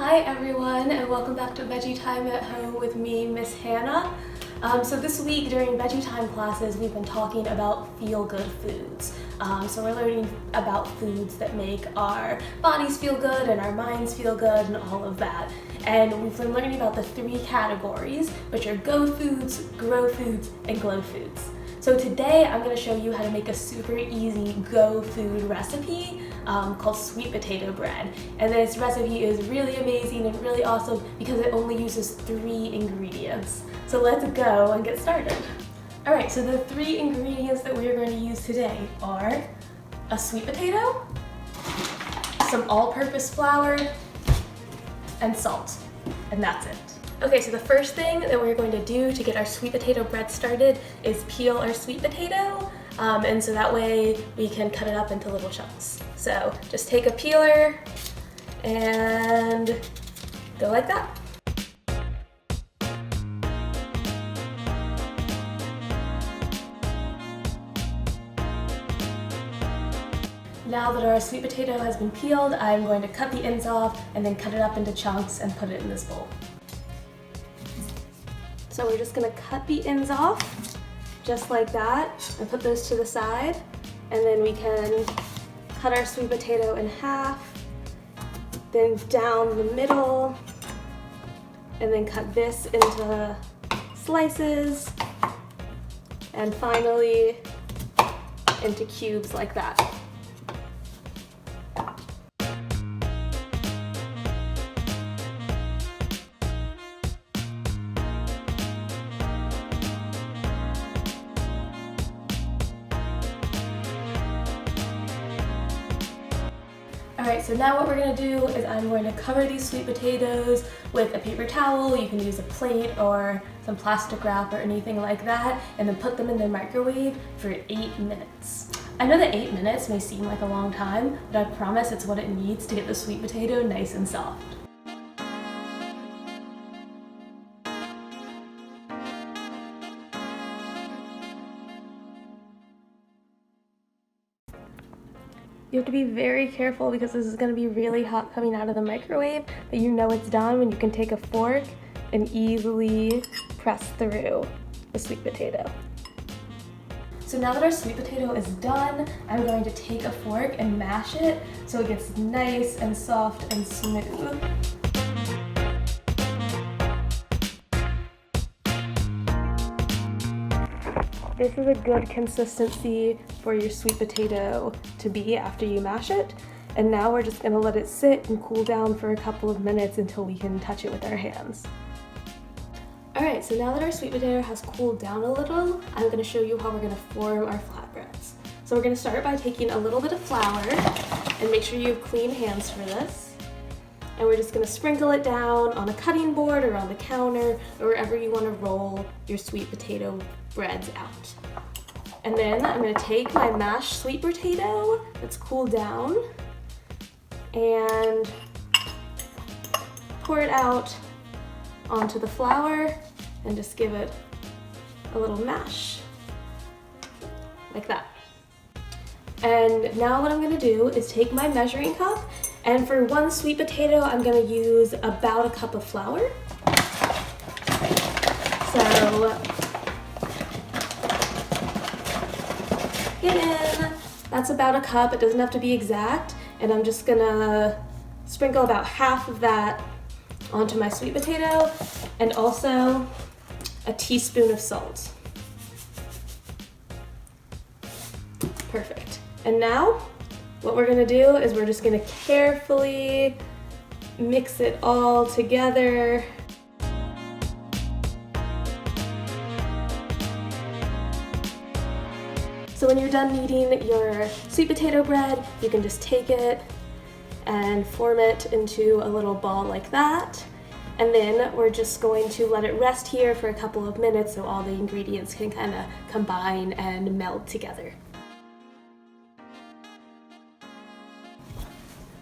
Hi everyone, and welcome back to Veggie Time at Home with me, Miss Hannah. So this week during Veggie Time classes, we've been talking about feel-good foods. So we're learning about foods that make our bodies feel good and our minds feel good and all of that. And we've been learning about the three categories, which are go foods, grow foods, and glow foods. So today I'm going to show you how to make a super easy go food recipe called sweet potato bread. And this recipe is really amazing and really awesome because it only uses 3 ingredients. So let's go and get started. Alright, so the 3 ingredients that we are going to use today are a sweet potato, some all-purpose flour, and salt. And that's it. Okay, so the first thing that we're going to do to get our sweet potato bread started is peel our sweet potato, and so that way we can cut it up into little chunks. So just take a peeler and go like that. Now that our sweet potato has been peeled, I'm going to cut the ends off and then cut it up into chunks and put it in this bowl. So we're just gonna cut the ends off, just like that, and put those to the side. And then we can cut our sweet potato in half, then down the middle, and then cut this into slices, and finally into cubes like that. Alright, so now what we're going to do is I'm going to cover these sweet potatoes with a paper towel. You can use a plate or some plastic wrap or anything like that, and then put them in the microwave for 8 minutes. I know that 8 minutes may seem like a long time, but I promise it's what it needs to get the sweet potato nice and soft. You have to be very careful because this is going to be really hot coming out of the microwave, but you know it's done when you can take a fork and easily press through the sweet potato. So now that our sweet potato is done, I'm going to take a fork and mash it so it gets nice and soft and smooth. This is a good consistency for your sweet potato to be after you mash it. And now we're just gonna let it sit and cool down for a couple of minutes until we can touch it with our hands. Alright, so now that our sweet potato has cooled down a little, I'm gonna show you how we're gonna form our flatbreads. So we're gonna start by taking a little bit of flour, and make sure you have clean hands for this. And we're just gonna sprinkle it down on a cutting board or on the counter or wherever you wanna roll your sweet potato breads out. And then I'm gonna take my mashed sweet potato that's cooled down and pour it out onto the flour and just give it a little mash, like that. And now what I'm gonna do is take my measuring cup, and for 1 sweet potato, I'm gonna use about a cup of flour. So, get in, that's about a cup, it doesn't have to be exact, and I'm just gonna sprinkle about half of that onto my sweet potato, and also a teaspoon of salt. Perfect. And now, what we're gonna do is we're just gonna carefully mix it all together. So when you're done kneading your sweet potato bread, you can just take it and form it into a little ball like that. And then we're just going to let it rest here for a couple of minutes so all the ingredients can kind of combine and meld together.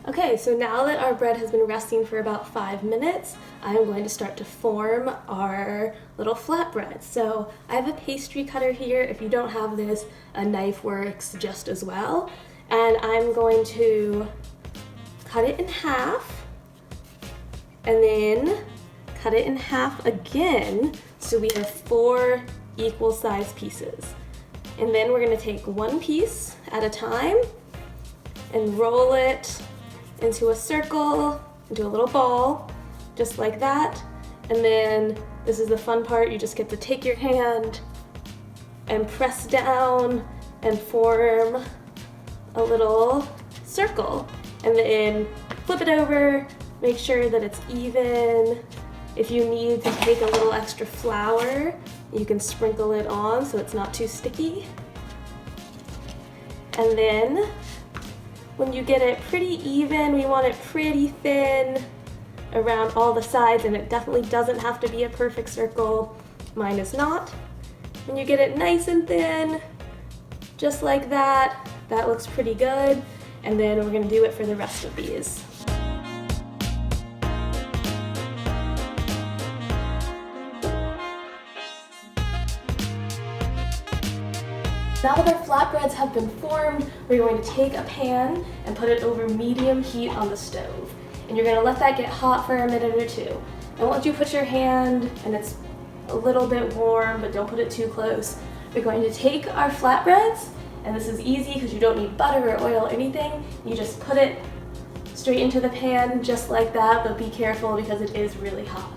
Okay, so now that our bread has been resting for about 5 minutes, I'm going to start to form our little flatbread. So I have a pastry cutter here. If you don't have this, a knife works just as well. And I'm going to cut it in half and then cut it in half again so we have 4 equal sized pieces. And then we're gonna take one piece at a time and roll it into a circle, into a little ball, just like that. And then this is the fun part, you just get to take your hand and press down and form a little circle. And then flip it over, make sure that it's even. If you need to take a little extra flour, you can sprinkle it on so it's not too sticky. And then when you get it pretty even, we want it pretty thin around all the sides, and it definitely doesn't have to be a perfect circle. Mine is not. When you get it nice and thin, just like that, that looks pretty good. And then we're gonna do it for the rest of these. Now that our flatbreads have been formed, we're going to take a pan and put it over medium heat on the stove. And you're gonna let that get hot for a minute or two. And once you put your hand and it's a little bit warm, but don't put it too close, we're going to take our flatbreads, and this is easy because you don't need butter or oil or anything. You just put it straight into the pan just like that, but be careful because it is really hot.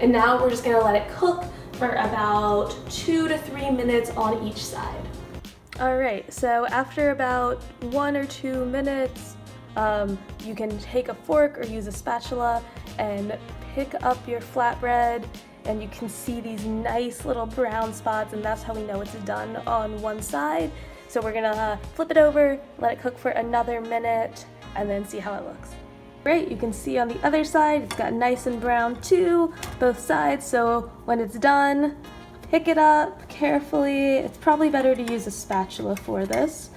And now we're just gonna let it cook for about 2 to 3 minutes on each side. Alright, so after about 1 or 2 minutes, you can take a fork or use a spatula and pick up your flatbread, and you can see these nice little brown spots, and that's how we know it's done on one side. So we're gonna flip it over, let it cook for another minute, and then see how it looks. Great, you can see on the other side, it's got nice and brown too, both sides. So when it's done, pick it up carefully. It's probably better to use a spatula for this.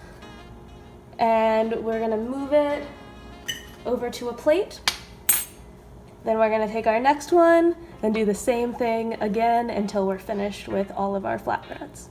And we're gonna move it over to a plate. Then we're gonna take our next one and do the same thing again until we're finished with all of our flatbreads.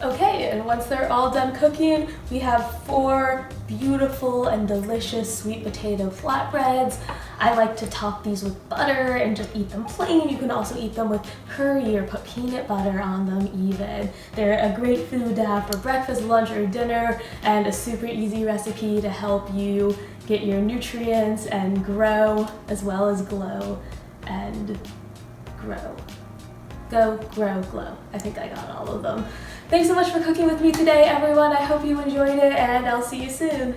Okay, and once they're all done cooking, we have 4 beautiful and delicious sweet potato flatbreads. I like to top these with butter and just eat them plain. You can also eat them with curry or put peanut butter on them even. They're a great food to have for breakfast, lunch, or dinner, and a super easy recipe to help you get your nutrients and grow as well as glow and grow. Go, grow, glow. I think I got all of them. Thanks so much for cooking with me today, everyone. I hope you enjoyed it, and I'll see you soon.